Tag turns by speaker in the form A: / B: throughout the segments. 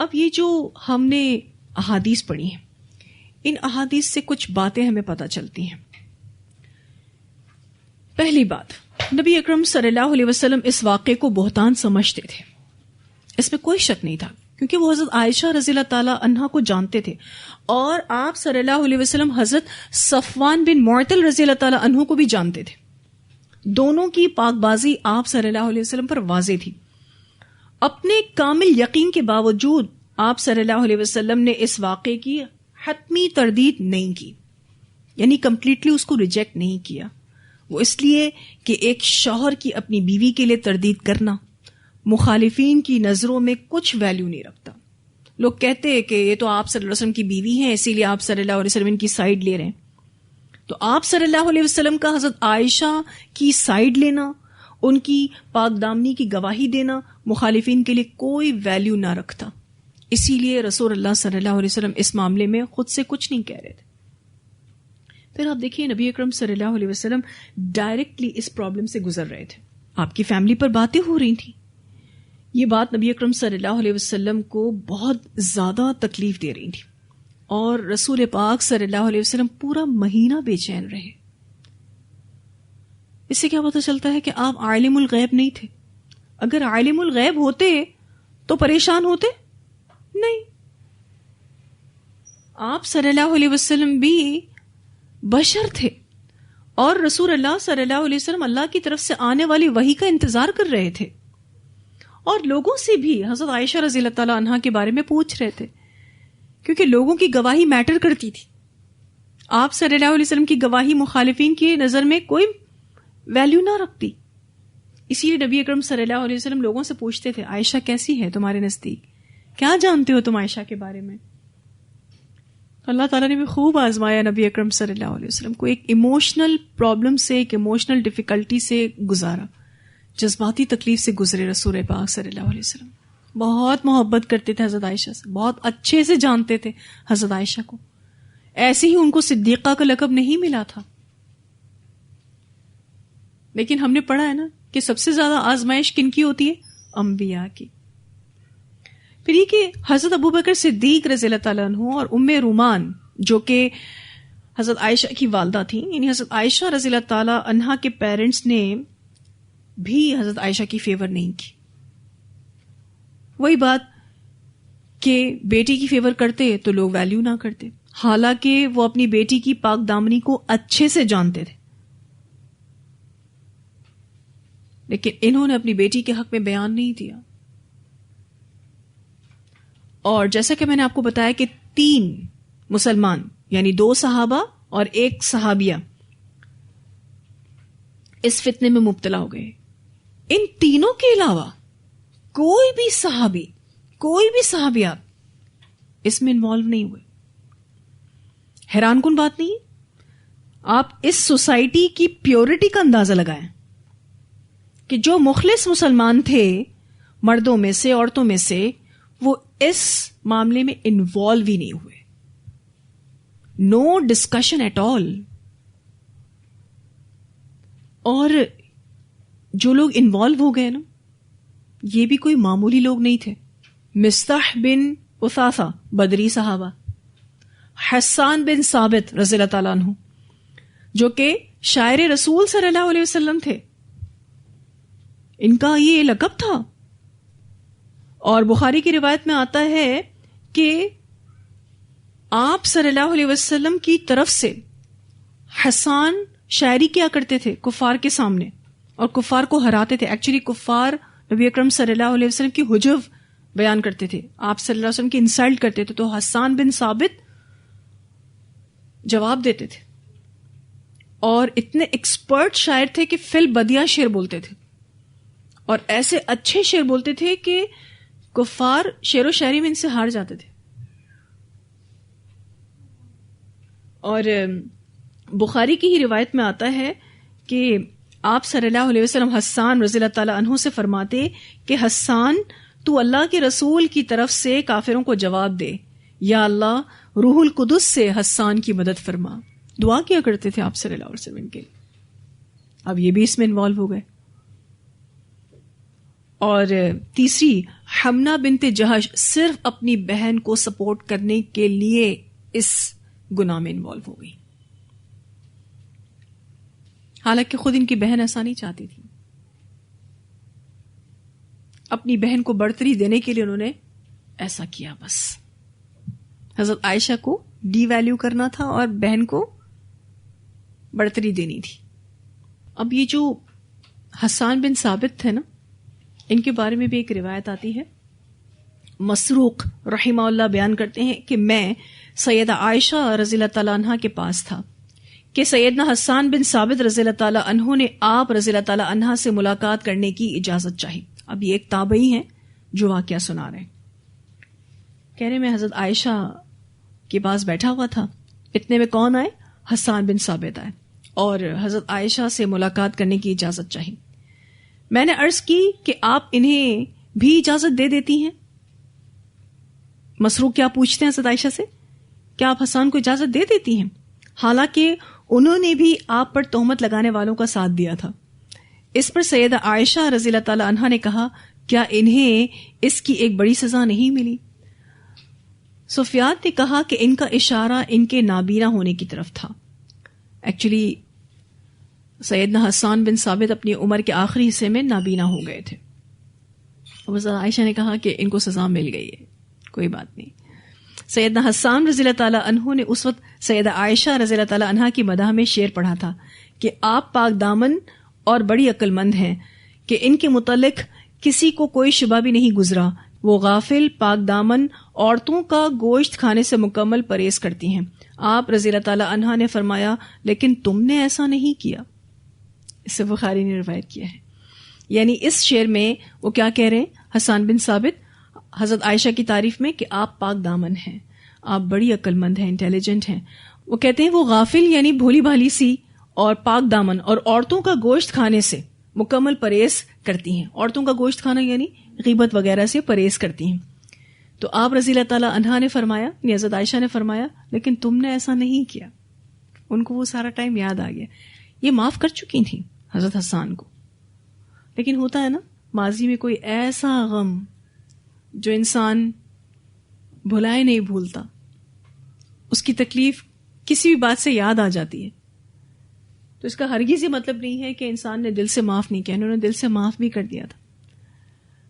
A: اب یہ جو ہم نے احادیث پڑھی ہیں، ان احادیث سے کچھ باتیں ہمیں پتہ چلتی ہیں. پہلی بات، نبی اکرم صلی اللہ علیہ وسلم اس واقعے کو بہتان سمجھتے تھے، اس میں کوئی شک نہیں تھا، کیونکہ وہ حضرت عائشہ رضی اللہ تعالی عنہا کو جانتے تھے، اور آپ صلی اللہ علیہ وسلم حضرت صفوان بن معطل رضی اللہ تعالی عنہ کو بھی جانتے تھے. دونوں کی پاک بازی آپ صلی اللہ علیہ وسلم پر واضح تھی. اپنے کامل یقین کے باوجود آپ صلی اللہ علیہ وسلم نے اس واقعے کی حتمی تردید نہیں کی، یعنی کمپلیٹلی اس کو ریجیکٹ نہیں کیا. وہ اس لیے کہ ایک شوہر کی اپنی بیوی کے لیے تردید کرنا مخالفین کی نظروں میں کچھ ویلیو نہیں رکھتا. لوگ کہتے ہیں کہ یہ تو آپ صلی اللہ علیہ وسلم کی بیوی ہیں، اسی لیے آپ صلی اللہ علیہ وسلم ان کی سائیڈ لے رہے ہیں. تو آپ صلی اللہ علیہ وسلم کا حضرت عائشہ کی سائیڈ لینا، ان کی پاک دامنی کی گواہی دینا مخالفین کے لیے کوئی ویلیو نہ رکھتا. اسی لیے رسول اللہ صلی اللہ علیہ وسلم اس معاملے میں خود سے کچھ نہیں کہہ رہے تھے. پھر آپ دیکھیے نبی اکرم صلی اللہ علیہ وسلم ڈائریکٹلی اس پرابلم سے گزر رہے تھے. آپ کی فیملی پر باتیں ہو رہی تھیں. یہ بات نبی اکرم صلی اللہ علیہ وسلم کو بہت زیادہ تکلیف دے رہی تھی، اور رسول پاک صلی اللہ علیہ وسلم پورا مہینہ بے چین رہے. اس سے کیا پتہ چلتا ہے کہ آپ عالم الغیب نہیں تھے. اگر عالم الغیب ہوتے تو پریشان ہوتے نہیں. آپ صلی اللہ علیہ وسلم بھی بشر تھے، اور رسول اللہ صلی اللہ علیہ وسلم اللہ کی طرف سے آنے والی وحی کا انتظار کر رہے تھے، اور لوگوں سے بھی حضرت عائشہ رضی اللہ تعالی عنہا کے بارے میں پوچھ رہے تھے، کیونکہ لوگوں کی گواہی میٹر کرتی تھی. آپ صلی اللہ علیہ وسلم کی گواہی مخالفین کی نظر میں کوئی ویلیو نہ رکھتی. اسی لیے نبی اکرم صلی اللہ علیہ وسلم لوگوں سے پوچھتے تھے، عائشہ کیسی ہے تمہارے نزدیک؟ کیا جانتے ہو تم عائشہ کے بارے میں؟ اللہ تعالیٰ نے بھی خوب آزمایا نبی اکرم صلی اللہ علیہ وسلم کو. ایک ایموشنل پرابلم سے، ایک ایموشنل ڈیفیکلٹی سے گزارا، جذباتی تکلیف سے گزرے رسول پاک صلی اللہ علیہ وسلم. بہت محبت کرتے تھے حضرت عائشہ سے، بہت اچھے سے جانتے تھے حضرت عائشہ کو. ایسے ہی ان کو صدیقہ کا لقب نہیں ملا تھا. لیکن ہم نے پڑھا ہے نا کہ سب سے زیادہ آزمائش کن کی ہوتی ہے؟ انبیاء کی. پھر یہ کہ حضرت ابوبکر صدیق رضی اللہ تعالیٰ عنہ اور ام رومان جو کہ حضرت عائشہ کی والدہ تھیں، یعنی حضرت عائشہ رضی اللہ تعالیٰ عنہا کے پیرنٹس نے بھی حضرت عائشہ کی فیور نہیں کی. وہی بات کہ بیٹی کی فیور کرتے تو لوگ ویلیو نہ کرتے، حالانکہ وہ اپنی بیٹی کی پاک دامنی کو اچھے سے جانتے تھے، لیکن انہوں نے اپنی بیٹی کے حق میں بیان نہیں دیا. اور جیسا کہ میں نے آپ کو بتایا کہ 3 مسلمان یعنی 2 صحابہ اور 1 صحابیہ اس فتنے میں مبتلا ہو گئے. ان تینوں کے علاوہ کوئی بھی صحابی، کوئی بھی صحابیات اس میں انوالو نہیں ہوئے. حیران کن بات نہیں؟ آپ اس سوسائٹی کی پیورٹی کا اندازہ لگائیں کہ جو مخلص مسلمان تھے مردوں میں سے، عورتوں میں سے، وہ اس معاملے میں انوالو ہی نہیں ہوئے. نو ڈسکشن ایٹ آل. اور جو لوگ انوالو ہو گئے نا، یہ بھی کوئی معمولی لوگ نہیں تھے. مصطح بن اثاثہ بدری صحابہ، حسان بن ثابت رضی اللہ تعالیٰ عنہ جو کہ شاعر رسول صلی اللہ علیہ وسلم تھے، ان کا یہ لقب تھا. اور بخاری کی روایت میں آتا ہے کہ آپ صلی اللہ علیہ وسلم کی طرف سے حسان شاعری کیا کرتے تھے کفار کے سامنے، اور کفار کو ہراتے تھے. ایکچولی کفار نبی اکرم صلی اللہ علیہ وسلم کی حجو بیان کرتے تھے، آپ صلی اللہ علیہ وسلم کی انسلٹ کرتے تھے، تو حسان بن ثابت جواب دیتے تھے. اور اتنے ایکسپرٹ شاعر تھے کہ فی البدیہہ شعر بولتے تھے، اور ایسے اچھے شعر بولتے تھے کہ کفار شعر و شاعری میں ان سے ہار جاتے تھے. اور بخاری کی ہی روایت میں آتا ہے کہ آپ صلی اللہ علیہ وسلم حسان رضی اللہ تعالیٰ عنہ سے فرماتے کہ حسان تو اللہ کے رسول کی طرف سے کافروں کو جواب دے، یا اللہ روح القدس سے حسان کی مدد فرما. دعا کیا کرتے تھے آپ صلی اللہ علیہ وسلم کے. اب یہ بھی اس میں انوالو ہو گئے. اور تیسری حمنا بنت جہش صرف اپنی بہن کو سپورٹ کرنے کے لیے اس گناہ میں انوالو ہو گئی، حالانکہ خود ان کی بہن ایسا نہیں چاہتی تھی. اپنی بہن کو برتری دینے کے لیے انہوں نے ایسا کیا. بس حضرت عائشہ کو ڈی ویلیو کرنا تھا اور بہن کو برتری دینی تھی. اب یہ جو حسان بن ثابت تھے نا، ان کے بارے میں بھی ایک روایت آتی ہے. مسروق رحمہ اللہ بیان کرتے ہیں کہ میں سیدہ عائشہ رضی اللہ تعالیٰ عنہ کے پاس تھا کہ سیدنا حسان بن ثابت رضی اللہ تعالیٰ عنہ نے آپ رضی اللہ تعالیٰ عنہ سے ملاقات کرنے کی اجازت چاہی. اب یہ ایک تابعی ہیں جو واقعہ سنا رہے ہیں. کہہ رہے میں حضرت عائشہ کے پاس بیٹھا ہوا تھا، اتنے میں کون آئے؟ حسان بن ثابت آئے اور حضرت عائشہ سے ملاقات کرنے کی اجازت چاہی. میں نے عرض کی کہ آپ انہیں بھی اجازت دے دیتی ہیں. مسروق کیا پوچھتے ہیں حضرت عائشہ سے؟ کیا آپ حسان کو اجازت دے دیتی ہیں؟ حالانکہ انہوں نے بھی آپ پر تہمت لگانے والوں کا ساتھ دیا تھا. اس پر سیدہ عائشہ رضی اللہ تعالی عنہا نے کہا کیا انہیں اس کی ایک بڑی سزا نہیں ملی؟ سفیان نے کہا کہ ان کا اشارہ ان کے نابینا ہونے کی طرف تھا. ایکچولی سیدنا حسان بن ثابت اپنی عمر کے آخری حصے میں نابینا ہو گئے تھے. عائشہ نے کہا کہ ان کو سزا مل گئی ہے، کوئی بات نہیں. سیدنا حسان رضی اللہ تعالیٰ عنہ نے اس وقت سیدہ عائشہ رضی اللہ تعالیٰ عنہ کی مدح میں شعر پڑھا تھا کہ آپ پاک دامن اور بڑی عقل مند ہیں کہ ان کے متعلق کسی کو کوئی شبہ بھی نہیں گزرا. وہ غافل پاک دامن عورتوں کا گوشت کھانے سے مکمل پرہیز کرتی ہیں. آپ رضی اللہ تعالیٰ عنہ نے فرمایا لیکن تم نے ایسا نہیں کیا. اس سے بخاری نے روایت کیا ہے. یعنی اس شعر میں وہ کیا کہہ رہے ہیں؟ حسان بن ثابت حضرت عائشہ کی تعریف میں کہ آپ پاک دامن ہیں، آپ بڑی عقل مند ہیں، انٹیلیجنٹ ہیں. وہ کہتے ہیں وہ غافل یعنی بھولی بھالی سی اور پاک دامن اور عورتوں کا گوشت کھانے سے مکمل پرہیز کرتی ہیں. عورتوں کا گوشت کھانا یعنی غیبت وغیرہ سے پرہیز کرتی ہیں. تو آپ رضی اللہ تعالیٰ عنہا نے فرمایا، یعنی حضرت عائشہ نے فرمایا لیکن تم نے ایسا نہیں کیا. ان کو وہ سارا ٹائم یاد آ گیا. یہ معاف کر چکی تھیں حضرت حسان کو. لیکن ہوتا ہے نا ماضی میں کوئی ایسا غم جو انسان بھلائے نہیں بھولتا، اس کی تکلیف کسی بھی بات سے یاد آ جاتی ہے. تو اس کا ہرگز یہ مطلب نہیں ہے کہ انسان نے دل سے معاف نہیں کیا. انہوں نے دل سے معاف بھی کر دیا تھا،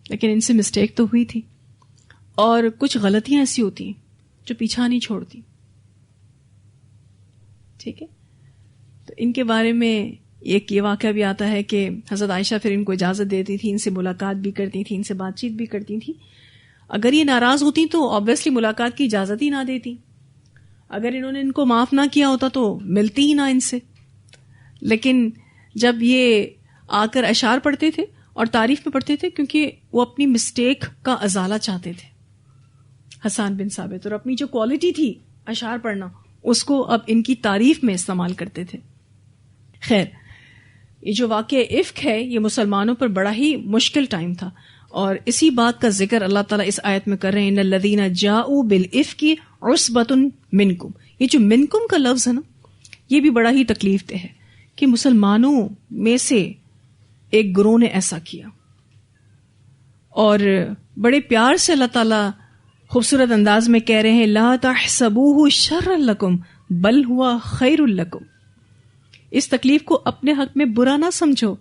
A: لیکن ان سے مسٹیک تو ہوئی تھی اور کچھ غلطیاں ایسی ہوتی ہیں جو پیچھا نہیں چھوڑتی. ٹھیک ہے، تو ان کے بارے میں ایک یہ واقعہ بھی آتا ہے کہ حضرت عائشہ پھر ان کو اجازت دیتی تھی، ان سے ملاقات بھی کرتی تھی، ان سے بات چیت بھی کرتی تھی. اگر یہ ناراض ہوتی تو آبویسلی ملاقات کی اجازت ہی نہ دیتی. اگر انہوں نے ان کو معاف نہ کیا ہوتا تو ملتی ہی نہ ان سے. لیکن جب یہ آ کر اشعار پڑھتے تھے اور تعریف میں پڑھتے تھے، کیونکہ وہ اپنی مسٹیک کا ازالہ چاہتے تھے حسان بن ثابت، اور اپنی جو کوالٹی تھی اشعار پڑھنا اس کو اب ان کی تعریف میں استعمال کرتے تھے. خیر، یہ جو واقعہ افک ہے یہ مسلمانوں پر بڑا ہی مشکل ٹائم تھا، اور اسی بات کا ذکر اللہ تعالیٰ اس آیت میں کر رہے ہیں ان الذین جاؤوا بالافک عصبۃ منکم. یہ جو منکم کا لفظ ہے نا، یہ بھی بڑا ہی تکلیف دہ ہے کہ مسلمانوں میں سے ایک گروہ نے ایسا کیا. اور بڑے پیار سے اللہ تعالیٰ خوبصورت انداز میں کہہ رہے ہیں لا تحسبوہ شرا لکم بل ہوا خیر لکم. اس تکلیف کو اپنے حق میں برا نہ سمجھو،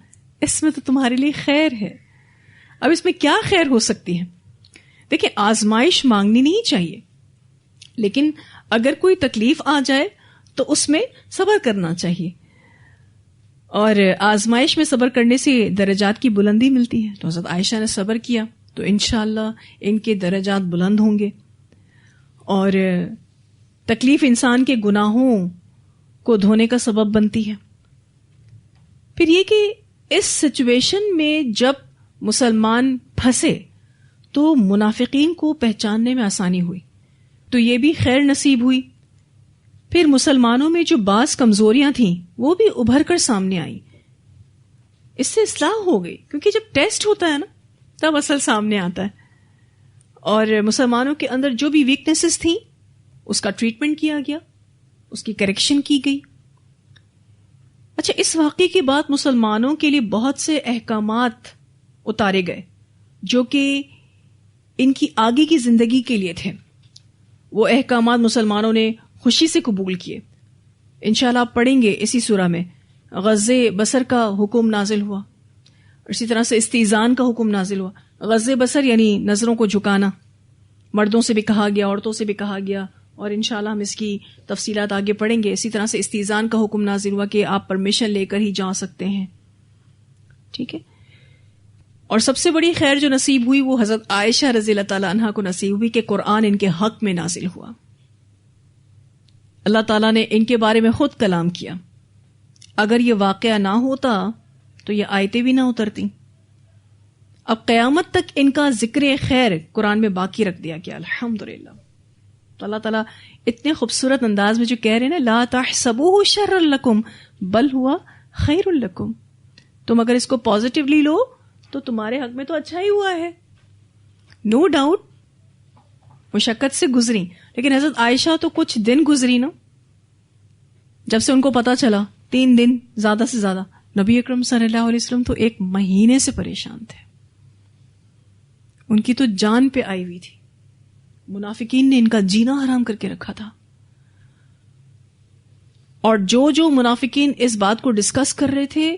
A: اس میں تو تمہارے لیے خیر ہے. اب اس میں کیا خیر ہو سکتی ہے؟ دیکھیں، آزمائش مانگنی نہیں چاہیے، لیکن اگر کوئی تکلیف آ جائے تو اس میں صبر کرنا چاہیے، اور آزمائش میں صبر کرنے سے درجات کی بلندی ملتی ہے. تو حضرت عائشہ نے صبر کیا تو انشاءاللہ ان کے درجات بلند ہوں گے. اور تکلیف انسان کے گناہوں کو دھونے کا سبب بنتی ہے. پھر یہ کہ اس سچویشن میں جب مسلمان پھنسے تو منافقین کو پہچاننے میں آسانی ہوئی، تو یہ بھی خیر نصیب ہوئی. پھر مسلمانوں میں جو بعض کمزوریاں تھیں وہ بھی ابھر کر سامنے آئیں. اس سے اصلاح ہو گئی، کیونکہ جب ٹیسٹ ہوتا ہے نا تب اصل سامنے آتا ہے. اور مسلمانوں کے اندر جو بھی ویکنیسز تھیں اس کا ٹریٹمنٹ کیا گیا، اس کی کریکشن کی گئی. اچھا، اس واقعے کے بعد مسلمانوں کے لیے بہت سے احکامات اتارے گئے جو کہ ان کی آگے کی زندگی کے لیے تھے. وہ احکامات مسلمانوں نے خوشی سے قبول کیے. انشاءاللہ آپ پڑھیں گے اسی سورہ میں غض بصر کا حکم نازل ہوا, اسی طرح سے استیزان کا حکم نازل ہوا. غض بصر یعنی نظروں کو جھکانا, مردوں سے بھی کہا گیا, عورتوں سے بھی کہا گیا, اور انشاءاللہ ہم اس کی تفصیلات آگے پڑھیں گے. اسی طرح سے استیزان کا حکم نازل ہوا کہ آپ پرمیشن لے کر ہی جا سکتے ہیں. ٹھیک ہے. اور سب سے بڑی خیر جو نصیب ہوئی وہ حضرت عائشہ رضی اللہ تعالی عنہا کو نصیب ہوئی کہ قرآن ان کے حق میں نازل ہوا. اللہ تعالیٰ نے ان کے بارے میں خود کلام کیا. اگر یہ واقعہ نہ ہوتا تو یہ آیتیں بھی نہ اترتی. اب قیامت تک ان کا ذکر خیر قرآن میں باقی رکھ دیا گیا, الحمدللہ. تو اللہ تعالیٰ اتنے خوبصورت انداز میں جو کہہ رہے ہیں نا, لا تحسبوہ شرا لکم بل ہوا خیر لکم. تم اگر اس کو پازیٹیولی لو تو تمہارے حق میں تو اچھا ہی ہوا ہے. نو ڈاؤٹ مشقت سے گزری, لیکن حضرت عائشہ تو کچھ دن گزری نا, جب سے ان کو پتا چلا 3 دن زیادہ سے زیادہ. نبی اکرم صلی اللہ علیہ وسلم تو 1 مہینے سے پریشان تھے, ان کی تو جان پہ آئی ہوئی تھی. منافقین نے ان کا جینا حرام کر کے رکھا تھا. اور جو منافقین اس بات کو ڈسکس کر رہے تھے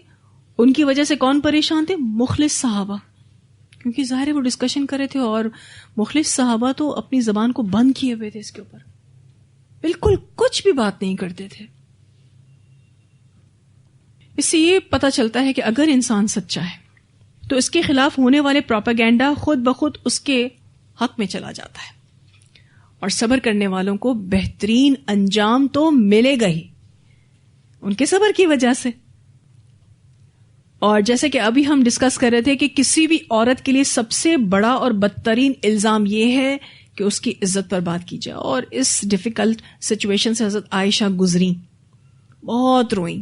A: ان کی وجہ سے کون پریشان تھے؟ مخلص صحابہ, کیونکہ ظاہر ہے وہ ڈسکشن کر رہے تھے اور مخلص صحابہ تو اپنی زبان کو بند کیے ہوئے تھے, اس کے اوپر بالکل کچھ بھی بات نہیں کرتے تھے. اس سے یہ پتہ چلتا ہے کہ اگر انسان سچا ہے تو اس کے خلاف ہونے والے پروپیگینڈا خود بخود اس کے حق میں چلا جاتا ہے, اور صبر کرنے والوں کو بہترین انجام تو ملے گا ہی ان کے صبر کی وجہ سے. اور جیسے کہ ابھی ہم ڈسکس کر رہے تھے کہ کسی بھی عورت کے لیے سب سے بڑا اور بدترین الزام یہ ہے کہ اس کی عزت پر بات کی جائے, اور اس ڈیفیکلٹ سچویشن سے حضرت عائشہ گزری, بہت روئیں.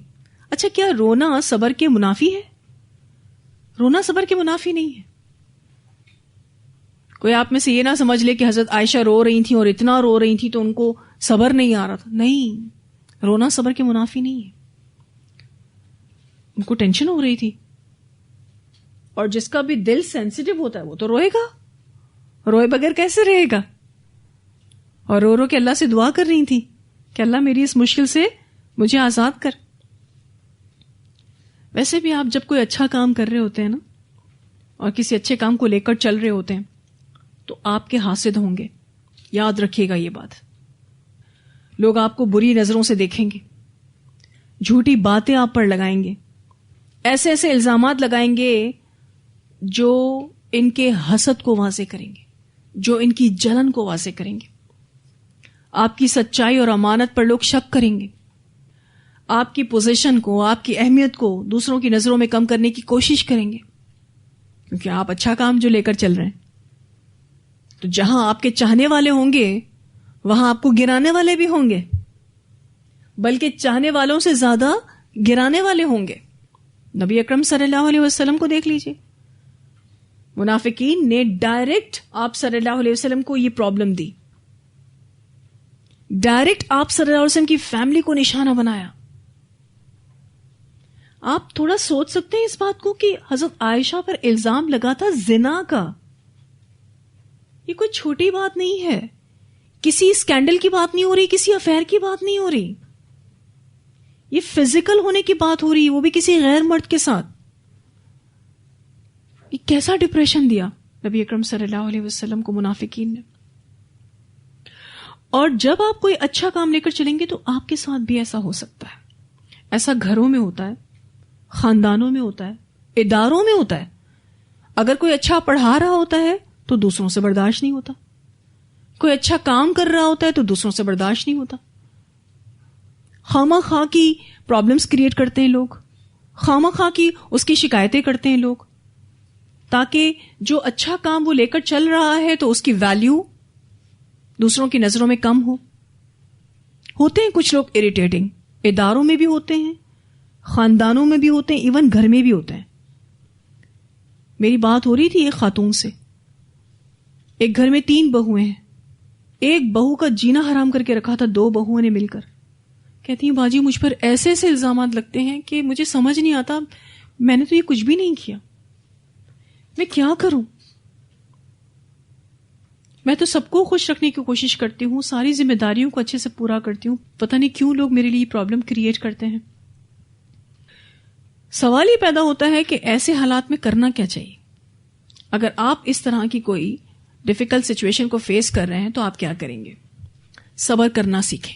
A: اچھا, کیا رونا صبر کے منافی ہے؟ رونا صبر کے منافی نہیں ہے. کوئی آپ میں سے یہ نہ سمجھ لے کہ حضرت عائشہ رو رہی تھیں اور اتنا رو رہی تھی تو ان کو صبر نہیں آ رہا تھا. نہیں, رونا صبر کے منافی نہیں ہے. ان کو ٹینشن ہو رہی تھی, اور جس کا بھی دل سینسیٹیو ہوتا ہے وہ تو روئے گا, روئے بغیر کیسے رہے گا. اور رو کے اللہ سے دعا کر رہی تھی کہ اللہ میری اس مشکل سے مجھے آزاد کر. ویسے بھی آپ جب کوئی اچھا کام کر رہے ہوتے ہیں نا, اور کسی اچھے کام کو لے کر چل رہے ہوتے ہیں, تو آپ کے حاسد ہوں گے. یاد رکھیے گا یہ بات. لوگ آپ کو بری نظروں سے دیکھیں گے, جھوٹی باتیں آپ پر لگائیں گے, ایسے ایسے الزامات لگائیں گے جو ان کے حسد کو واضح کریں گے, جو ان کی جلن کو واضح کریں گے. آپ کی سچائی اور امانت پر لوگ شک کریں گے. آپ کی پوزیشن کو, آپ کی اہمیت کو دوسروں کی نظروں میں کم کرنے کی کوشش کریں گے, کیونکہ آپ اچھا کام جو لے کر چل رہے ہیں. تو جہاں آپ کے چاہنے والے ہوں گے وہاں آپ کو گرانے والے بھی ہوں گے, بلکہ چاہنے والوں سے زیادہ گرانے والے ہوں گے. نبی اکرم صلی اللہ علیہ وسلم کو دیکھ لیجئے, منافقین نے ڈائریکٹ آپ صلی اللہ علیہ وسلم کو یہ پرابلم دی, ڈائریکٹ آپ صلی اللہ علیہ وسلم کی فیملی کو نشانہ بنایا. آپ تھوڑا سوچ سکتے ہیں اس بات کو کہ حضرت عائشہ پر الزام لگا تھا زنا کا. یہ کوئی چھوٹی بات نہیں ہے, کسی اسکینڈل کی بات نہیں ہو رہی, کسی افیئر کی بات نہیں ہو رہی, یہ فزیکل ہونے کی بات ہو رہی ہے, وہ بھی کسی غیر مرد کے ساتھ. یہ کیسا ڈپریشن دیا نبی اکرم صلی اللہ علیہ وسلم کو منافقین نے. اور جب آپ کوئی اچھا کام لے کر چلیں گے تو آپ کے ساتھ بھی ایسا ہو سکتا ہے. ایسا گھروں میں ہوتا ہے, خاندانوں میں ہوتا ہے, اداروں میں ہوتا ہے. اگر کوئی اچھا پڑھا رہا ہوتا ہے تو دوسروں سے برداشت نہیں ہوتا, کوئی اچھا کام کر رہا ہوتا ہے تو دوسروں سے برداشت نہیں ہوتا. خواہ خواہ کی پرابلمز کریٹ کرتے ہیں لوگ, خواہ خواہ کی اس کی شکایتیں کرتے ہیں لوگ, تاکہ جو اچھا کام وہ لے کر چل رہا ہے تو اس کی ویلیو دوسروں کی نظروں میں کم ہو. ہوتے ہیں کچھ لوگ اریٹیٹنگ, اداروں میں بھی ہوتے ہیں, خاندانوں میں بھی ہوتے ہیں, ایون گھر میں بھی ہوتے ہیں. میری بات ہو رہی تھی ایک خاتون سے, ایک گھر میں 3 بہویں ہیں, ایک بہو کا جینا حرام کر کے رکھا تھا 2 بہوؤں نے مل کر. کہتی ہیں باجی مجھ پر ایسے ایسے الزامات لگتے ہیں کہ مجھے سمجھ نہیں آتا, میں نے تو یہ کچھ بھی نہیں کیا, میں کیا کروں. میں تو سب کو خوش رکھنے کی کوشش کرتی ہوں, ساری ذمہ داریوں کو اچھے سے پورا کرتی ہوں, پتہ نہیں کیوں لوگ میرے لیے پرابلم کریٹ کرتے ہیں. سوال یہ پیدا ہوتا ہے کہ ایسے حالات میں کرنا کیا چاہیے. اگر آپ اس طرح کی کوئی ڈیفیکلٹ سچویشن کو فیس کر رہے ہیں تو آپ کیا کریں گے؟ صبر کرنا سیکھیں,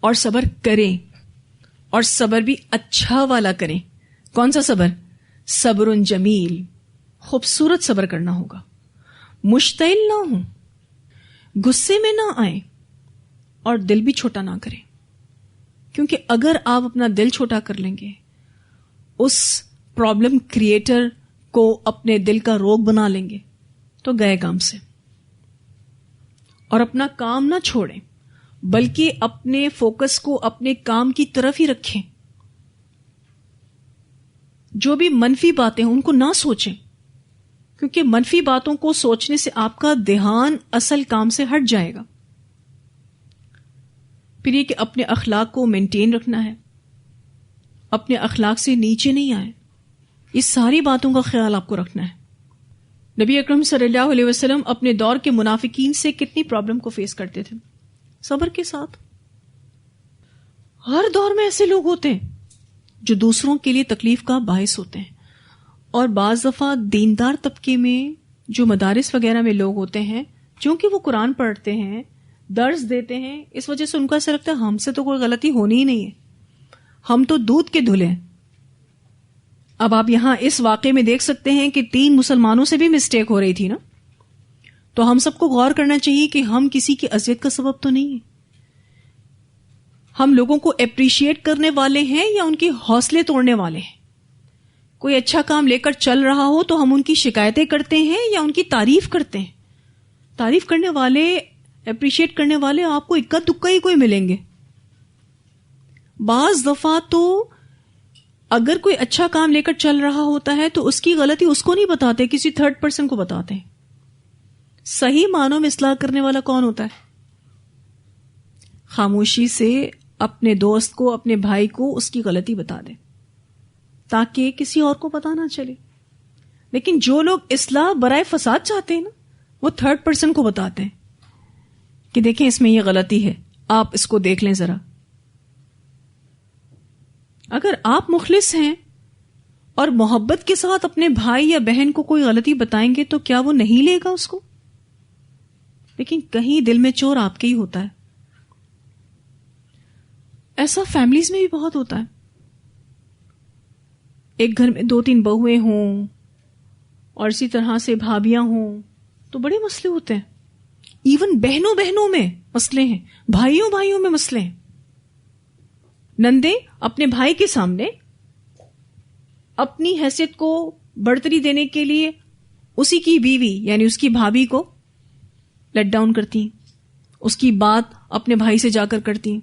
A: اور صبر کریں, اور صبر بھی اچھا والا کریں. کون سا صبر؟ صبر جمیل, خوبصورت صبر کرنا ہوگا. مشتعل نہ ہوں, غصے میں نہ آئیں, اور دل بھی چھوٹا نہ کریں. کیونکہ اگر آپ اپنا دل چھوٹا کر لیں گے, اس پرابلم کریٹر کو اپنے دل کا روگ بنا لیں گے, تو گئے کام سے. اور اپنا کام نہ چھوڑیں, بلکہ اپنے فوکس کو اپنے کام کی طرف ہی رکھیں. جو بھی منفی باتیں ہیں ان کو نہ سوچیں, کیونکہ منفی باتوں کو سوچنے سے آپ کا دھیان اصل کام سے ہٹ جائے گا. پھر یہ کہ اپنے اخلاق کو مینٹین رکھنا ہے, اپنے اخلاق سے نیچے نہیں آئے. اس ساری باتوں کا خیال آپ کو رکھنا ہے. نبی اکرم صلی اللہ علیہ وسلم اپنے دور کے منافقین سے کتنی پرابلم کو فیس کرتے تھے, صبر کے ساتھ. ہر دور میں ایسے لوگ ہوتے ہیں جو دوسروں کے لیے تکلیف کا باعث ہوتے ہیں, اور بعض دفعہ دیندار طبقے میں جو مدارس وغیرہ میں لوگ ہوتے ہیں, چونکہ وہ قرآن پڑھتے ہیں, درس دیتے ہیں, اس وجہ سے ان کو ایسا لگتا ہے ہم سے تو کوئی غلطی ہونی ہی نہیں ہے, ہم تو دودھ کے دھلے ہیں. اب آپ یہاں اس واقعے میں دیکھ سکتے ہیں کہ 3 مسلمانوں سے بھی مسٹیک ہو رہی تھی نا. تو ہم سب کو غور کرنا چاہیے کہ ہم کسی کی اذیت کا سبب تو نہیں ہیں. ہم لوگوں کو اپریشیٹ کرنے والے ہیں یا ان کے حوصلے توڑنے والے ہیں؟ کوئی اچھا کام لے کر چل رہا ہو تو ہم ان کی شکایتیں کرتے ہیں یا ان کی تعریف کرتے ہیں؟ تعریف کرنے والے, اپریشیٹ کرنے والے آپ کو اکا دکا ہی کوئی ملیں گے. بعض دفعہ تو اگر کوئی اچھا کام لے کر چل رہا ہوتا ہے تو اس کی غلطی اس کو نہیں بتاتے, کسی تھرڈ پرسن کو بتاتے ہیں. صحیح معنوں میں اصلاح کرنے والا کون ہوتا ہے؟ خاموشی سے اپنے دوست کو, اپنے بھائی کو اس کی غلطی بتا دے تاکہ کسی اور کو پتا نہ چلے. لیکن جو لوگ اصلاح برائے فساد چاہتے ہیں نا, وہ تھرڈ پرسن کو بتاتے ہیں کہ دیکھیں اس میں یہ غلطی ہے, آپ اس کو دیکھ لیں ذرا. اگر آپ مخلص ہیں اور محبت کے ساتھ اپنے بھائی یا بہن کو کوئی غلطی بتائیں گے تو کیا وہ نہیں لے گا اس کو؟ لیکن کہیں دل میں چور آپ کے ہی ہوتا ہے. ایسا فیملیز میں بھی بہت ہوتا ہے. ایک گھر میں 2-3 بہویں ہوں اور اسی طرح سے بھابیاں ہوں تو بڑے مسئلے ہوتے ہیں. ایون بہنوں بہنوں میں مسئلے ہیں, بھائیوں بھائیوں میں مسئلے ہیں. نندے اپنے بھائی کے سامنے اپنی حیثیت کو بڑھتری دینے کے لیے اسی کی بیوی یعنی اس کی بھابھی کو لیٹ ڈاؤن کرتی ہیں, اس کی بات اپنے بھائی سے جا کر کرتی ہیں.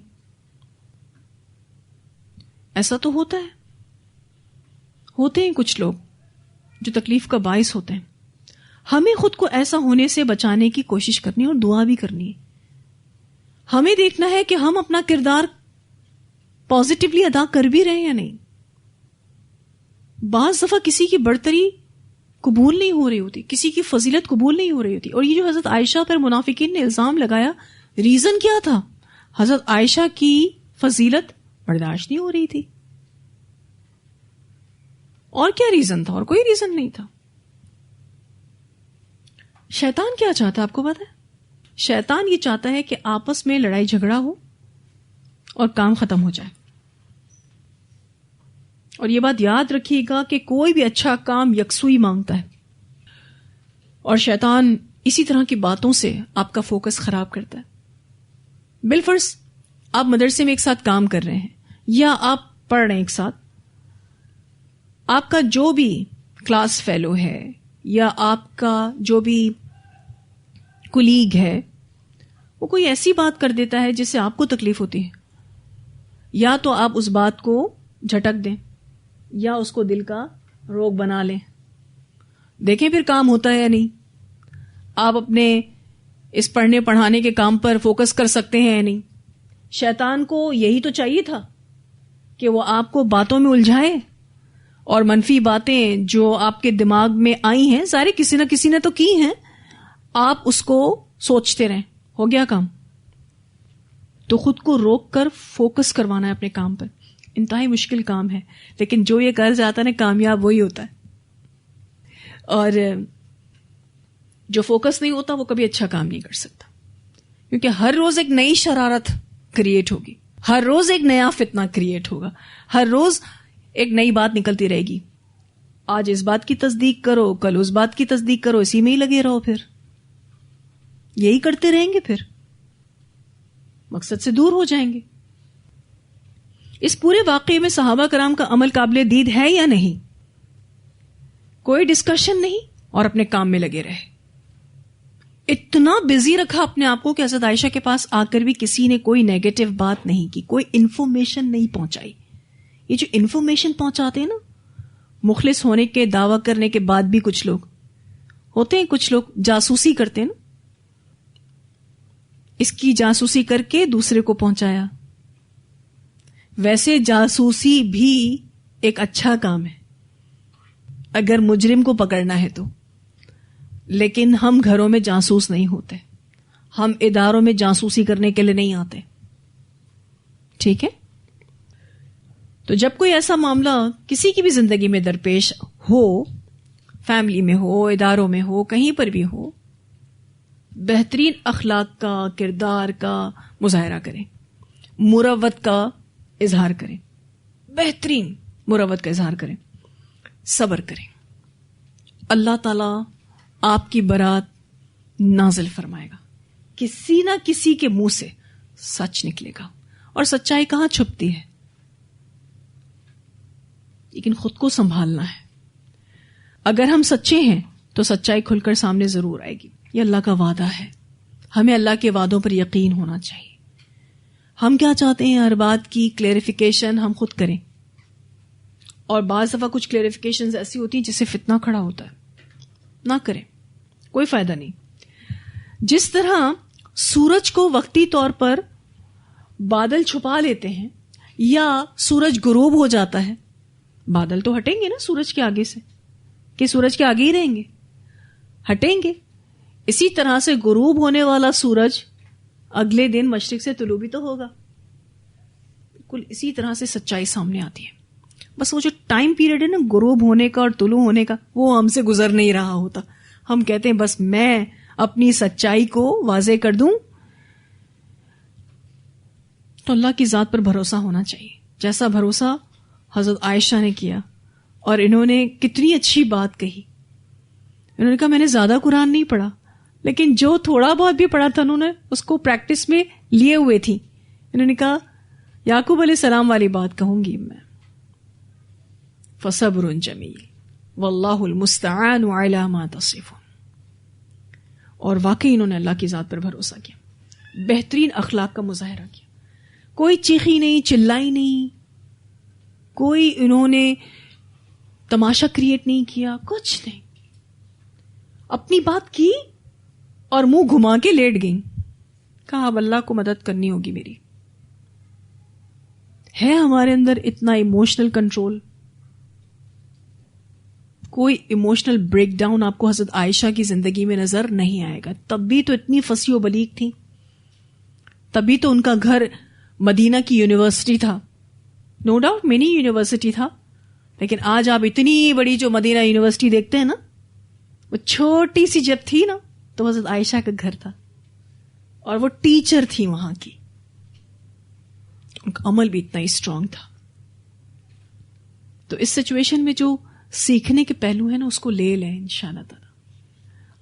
A: ایسا تو ہوتا ہے, ہوتے ہیں کچھ لوگ جو تکلیف کا باعث ہوتے ہیں. ہمیں خود کو ایسا ہونے سے بچانے کی کوشش کرنی اور دعا بھی کرنی ہے. ہمیں دیکھنا ہے کہ ہم اپنا کردار پازیٹیولی ادا کر بھی رہے ہیں یا نہیں. بعض دفعہ کسی کی برتری قبول نہیں ہو رہی ہوتی, کسی کی فضیلت قبول نہیں ہو رہی ہوتی. اور یہ جو حضرت عائشہ پر منافقین نے الزام لگایا, ریزن کیا تھا؟ حضرت عائشہ کی فضیلت برداشت نہیں ہو رہی تھی. اور کیا ریزن تھا؟ اور کوئی ریزن نہیں تھا. شیطان کیا چاہتا ہے آپ کو پتا ہے؟ شیطان یہ چاہتا ہے کہ آپس میں لڑائی جھگڑا ہو اور کام ختم ہو جائے. اور یہ بات یاد رکھیے گا کہ کوئی بھی اچھا کام یکسوئی مانگتا ہے, اور شیطان اسی طرح کی باتوں سے آپ کا فوکس خراب کرتا ہے. بالفرض آپ مدرسے میں ایک ساتھ کام کر رہے ہیں یا آپ پڑھ رہے ہیں ایک ساتھ, آپ کا جو بھی کلاس فیلو ہے یا آپ کا جو بھی کولیگ ہے وہ کوئی ایسی بات کر دیتا ہے جس سے آپ کو تکلیف ہوتی ہے, یا تو آپ اس بات کو جھٹک دیں یا اس کو دل کا روگ بنا لیں. دیکھیں پھر کام ہوتا ہے یا نہیں. آپ اپنے اس پڑھنے پڑھانے کے کام پر فوکس کر سکتے ہیں یا نہیں. شیطان کو یہی تو چاہیے تھا کہ وہ آپ کو باتوں میں الجھائے, اور منفی باتیں جو آپ کے دماغ میں آئی ہیں, سارے کسی نہ کسی نے تو کی ہیں, آپ اس کو سوچتے رہیں. ہو گیا کام. تو خود کو روک کر فوکس کروانا ہے اپنے کام پر. انتہائی مشکل کام ہے, لیکن جو یہ کر جاتا ہے نا کامیاب وہی ہوتا ہے. اور جو فوکس نہیں ہوتا وہ کبھی اچھا کام نہیں کر سکتا, کیونکہ ہر روز ایک نئی شرارت کریٹ ہوگی, ہر روز ایک نیا فتنہ کریٹ ہوگا, ہر روز ایک نئی بات نکلتی رہے گی. آج اس بات کی تصدیق کرو, کل اس بات کی تصدیق کرو, اسی میں ہی لگے رہو, پھر یہی کرتے رہیں گے, پھر مقصد سے دور ہو جائیں گے. اس پورے واقعے میں صحابہ کرام کا عمل قابل دید ہے یا نہیں؟ کوئی ڈسکشن نہیں, اور اپنے کام میں لگے رہے. اتنا بزی رکھا اپنے آپ کو کہ حضرت عائشہ کے پاس آ کر بھی کسی نے کوئی نیگیٹو بات نہیں کی, کوئی انفارمیشن نہیں پہنچائی. یہ جو انفارمیشن پہنچاتے ہیں نا, مخلص ہونے کے دعویٰ کرنے کے بعد بھی کچھ لوگ ہوتے ہیں, کچھ لوگ جاسوسی کرتے ہیں نا, اس کی جاسوسی کر کے دوسرے کو پہنچایا. ویسے جاسوسی بھی ایک اچھا کام ہے اگر مجرم کو پکڑنا ہے تو, لیکن ہم گھروں میں جاسوس نہیں ہوتے, ہم اداروں میں جاسوسی کرنے کے لیے نہیں آتے. ٹھیک ہے؟ تو جب کوئی ایسا معاملہ کسی کی بھی زندگی میں درپیش ہو, فیملی میں ہو, اداروں میں ہو, کہیں پر بھی ہو, بہترین اخلاق کا, کردار کا مظاہرہ کریں, مروت کا اظہار کریں, بہترین مروت کا اظہار کریں, صبر کریں. اللہ تعالی آپ کی برات نازل فرمائے گا. کسی نہ کسی کے منہ سے سچ نکلے گا, اور سچائی کہاں چھپتی ہے, لیکن خود کو سنبھالنا ہے. اگر ہم سچے ہیں تو سچائی کھل کر سامنے ضرور آئے گی. یہ اللہ کا وعدہ ہے, ہمیں اللہ کے وعدوں پر یقین ہونا چاہیے. ہم کیا چاہتے ہیں, ہر بات کی کلیریفیکیشن ہم خود کریں, اور بعض دفعہ کچھ کلیریفیکیشنز ایسی ہوتی ہیں جس سے فتنہ کھڑا ہوتا ہے. نہ کریں, کوئی فائدہ نہیں. جس طرح سورج کو وقتی طور پر بادل چھپا لیتے ہیں یا سورج غروب ہو جاتا ہے, بادل تو ہٹیں گے نا سورج کے آگے سے, کہ سورج کے آگے ہی رہیں گے, ہٹیں گے. اسی طرح سے غروب ہونے والا سورج اگلے دن مشرق سے طلوع بھی تو ہوگا. بالکل اسی طرح سے سچائی سامنے آتی ہے. بس وہ جو ٹائم پیریڈ ہے نا غروب ہونے کا اور طلوع ہونے کا, وہ ہم سے گزر نہیں رہا ہوتا. ہم کہتے ہیں بس میں اپنی سچائی کو واضح کر دوں. تو اللہ کی ذات پر بھروسہ ہونا چاہیے, جیسا بھروسہ حضرت عائشہ نے کیا. اور انہوں نے کتنی اچھی بات کہی. انہوں نے کہا میں نے زیادہ قرآن نہیں پڑھا, لیکن جو تھوڑا بہت بھی پڑھا تھا انہوں نے اس کو پریکٹس میں لیے ہوئے تھی. انہوں نے کہا یعقوب علیہ السلام والی بات کہوں گی میں, فصبر جمیل واللہ المستعان علی ما تصفون. اور واقعی انہوں نے اللہ کی ذات پر بھروسہ کیا, بہترین اخلاق کا مظاہرہ کیا. کوئی چیخی نہیں, چلائی نہیں, کوئی انہوں نے تماشا کریٹ نہیں کیا, کچھ نہیں. اپنی بات کی اور منہ گھما کے لیٹ گئیں. کہا اب اللہ کو مدد کرنی ہوگی میری. ہے ہمارے اندر اتنا ایموشنل کنٹرول؟ کوئی ایموشنل بریک ڈاؤن آپ کو حضرت عائشہ کی زندگی میں نظر نہیں آئے گا. تب بھی تو اتنی فصیح و بلیغ تھی, تبھی تو ان کا گھر مدینہ کی یونیورسٹی تھا. نو ڈاؤٹ منی یونیورسٹی تھا, لیکن آج آپ اتنی بڑی جو مدینہ یونیورسٹی دیکھتے ہیں نا, وہ چھوٹی سی جب تھی نا تو حضرت عائشہ کا گھر تھا, اور وہ ٹیچر تھی وہاں کی. ان کا عمل بھی اتنا ہی اسٹرانگ تھا. تو اس سچویشن میں جو سیکھنے کے پہلو ہیں نا اس کو لے لیں انشاءاللہ تعالی.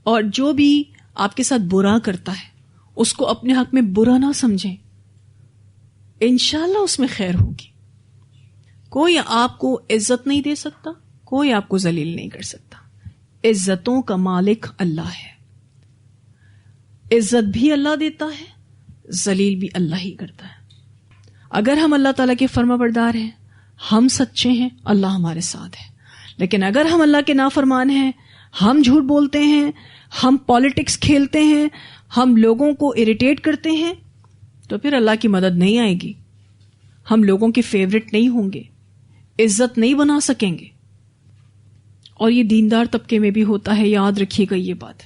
A: اور جو بھی آپ کے ساتھ برا کرتا ہے اس کو اپنے حق میں برا نہ سمجھیں, انشاءاللہ اس میں خیر ہوگی. کوئی آپ کو عزت نہیں دے سکتا, کوئی آپ کو ذلیل نہیں کر سکتا. عزتوں کا مالک اللہ ہے. عزت بھی اللہ دیتا ہے, ذلیل بھی اللہ ہی کرتا ہے. اگر ہم اللہ تعالیٰ کے فرما بردار ہیں, ہم سچے ہیں, اللہ ہمارے ساتھ ہے. لیکن اگر ہم اللہ کے نافرمان ہیں, ہم جھوٹ بولتے ہیں, ہم پالیٹکس کھیلتے ہیں, ہم لوگوں کو اریٹیٹ کرتے ہیں, تو پھر اللہ کی مدد نہیں آئے گی. ہم لوگوں کے فیورٹ نہیں ہوں گے, عزت نہیں بنا سکیں گے. اور یہ دیندار طبقے میں بھی ہوتا ہے, یاد رکھیے گا یہ بات.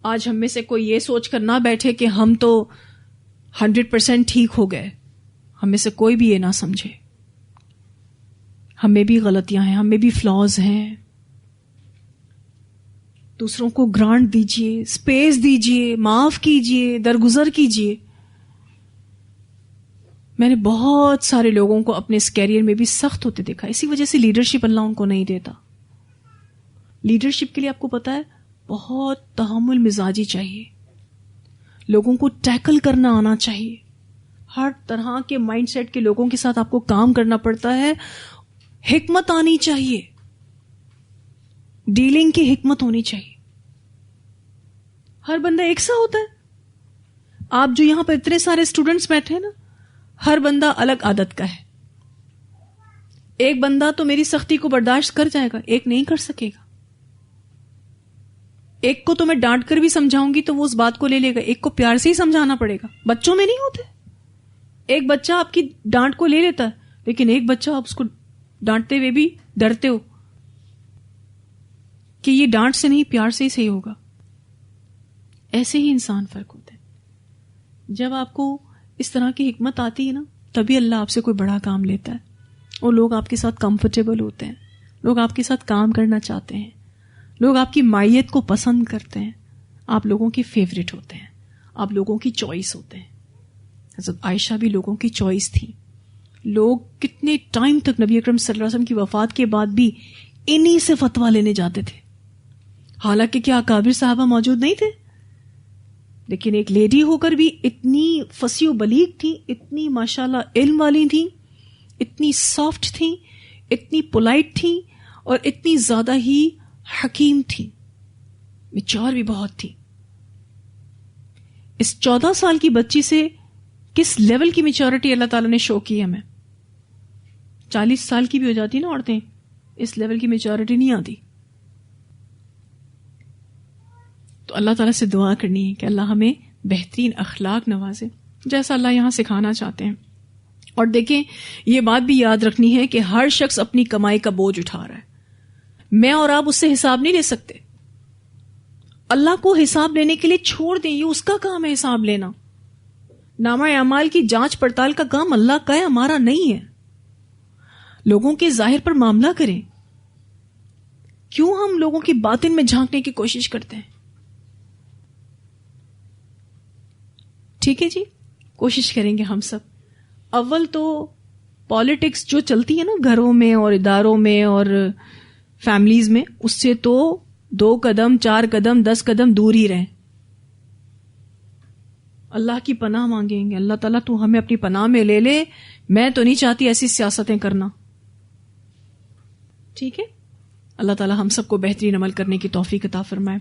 A: آج ہم میں سے کوئی یہ سوچ کر نہ بیٹھے کہ ہم تو 100% ٹھیک ہو گئے. ہم میں سے کوئی بھی یہ نہ سمجھے. ہمیں بھی غلطیاں ہیں, ہمیں بھی فلاز ہیں. دوسروں کو گرانٹ دیجئے, اسپیس دیجئے, معاف کیجئے, درگزر کیجئے. میں نے بہت سارے لوگوں کو اپنے اس کیریئر میں بھی سخت ہوتے دیکھا. اسی وجہ سے لیڈرشپ اللہ ان کو نہیں دیتا. لیڈرشپ کے لیے آپ کو پتا ہے بہت تحمل مزاجی چاہیے. لوگوں کو ٹیکل کرنا آنا چاہیے. ہر طرح کے مائنڈ سیٹ کے لوگوں کے ساتھ آپ کو کام کرنا پڑتا ہے. حکمت آنی چاہیے, ڈیلنگ کی حکمت ہونی چاہیے. ہر بندہ ایک سا ہوتا ہے. آپ جو یہاں پر اتنے سارے اسٹوڈنٹس بیٹھے ہیں نا, ہر بندہ الگ عادت کا ہے. ایک بندہ تو میری سختی کو برداشت کر جائے گا, ایک نہیں کر سکے گا. ایک کو تو میں ڈانٹ کر بھی سمجھاؤں گی تو وہ اس بات کو لے لے گا, ایک کو پیار سے ہی سمجھانا پڑے گا. بچوں میں نہیں ہوتے. ایک بچہ آپ کی ڈانٹ کو لے لیتا ہے, لیکن ایک بچہ آپ اس کو ڈانٹتے ہوئے بھی ڈرتے ہو کہ یہ ڈانٹ سے نہیں پیار سے ہی صحیح ہوگا. ایسے ہی انسان فرق ہوتا ہے. جب آپ کو اس طرح کی حکمت آتی ہے نا, تبھی اللہ آپ سے کوئی بڑا کام لیتا ہے, اور لوگ آپ کے ساتھ کمفرٹیبل ہوتے ہیں, لوگ آپ کے ساتھ کام کرنا چاہتے ہیں, لوگ آپ کی مائیت کو پسند کرتے ہیں, آپ لوگوں کی فیوریٹ ہوتے ہیں, آپ لوگوں کی چوائس ہوتے ہیں. حضرت عائشہ بھی لوگوں کی چوائس تھی. لوگ کتنے ٹائم تک نبی اکرم صلی اللہ علیہ وسلم کی وفات کے بعد بھی انہی سے فتویٰ لینے جاتے تھے. حالانکہ کیا اکابر صحابہ موجود نہیں تھے, لیکن ایک لیڈی ہو کر بھی اتنی فصیح و بلیغ تھی, اتنی ماشاءاللہ علم والی تھی, اتنی سافٹ تھی, اتنی پولائٹ تھی, اور اتنی زیادہ ہی حکیم تھی, میچور بھی بہت تھی. اس 14 سال کی بچی سے کس لیول کی میچورٹی اللہ تعالیٰ نے شو کی ہمیں. 40 سال کی بھی ہو جاتی نا عورتیں, اس لیول کی میچورٹی نہیں آتی. تو اللہ تعالیٰ سے دعا کرنی ہے کہ اللہ ہمیں بہترین اخلاق نوازے, جیسا اللہ یہاں سکھانا چاہتے ہیں. اور دیکھیں, یہ بات بھی یاد رکھنی ہے کہ ہر شخص اپنی کمائی کا بوجھ اٹھا رہا ہے. میں اور آپ اس سے حساب نہیں لے سکتے. اللہ کو حساب لینے کے لیے چھوڑ دیں, یہ اس کا کام ہے حساب لینا. نامہ اعمال کی جانچ پڑتال کا کام اللہ کا ہے, ہمارا نہیں ہے. لوگوں کے ظاہر پر معاملہ کریں. کیوں ہم لوگوں کی باطن میں جھانکنے کی کوشش کرتے ہیں؟ ٹھیک ہے جی, کوشش کریں گے ہم سب. اول تو پالیٹکس جو چلتی ہے نا گھروں میں اور اداروں میں اور فیملیز میں, اس سے تو 2 قدم 4 قدم 10 قدم دور ہی رہیں. اللہ کی پناہ مانگیں گے, اللہ تعالیٰ تو ہمیں اپنی پناہ میں لے لے, میں تو نہیں چاہتی ایسی سیاستیں کرنا. ٹھیک ہے, اللہ تعالیٰ ہم سب کو بہترین عمل کرنے کی توفیق عطا فرمائے.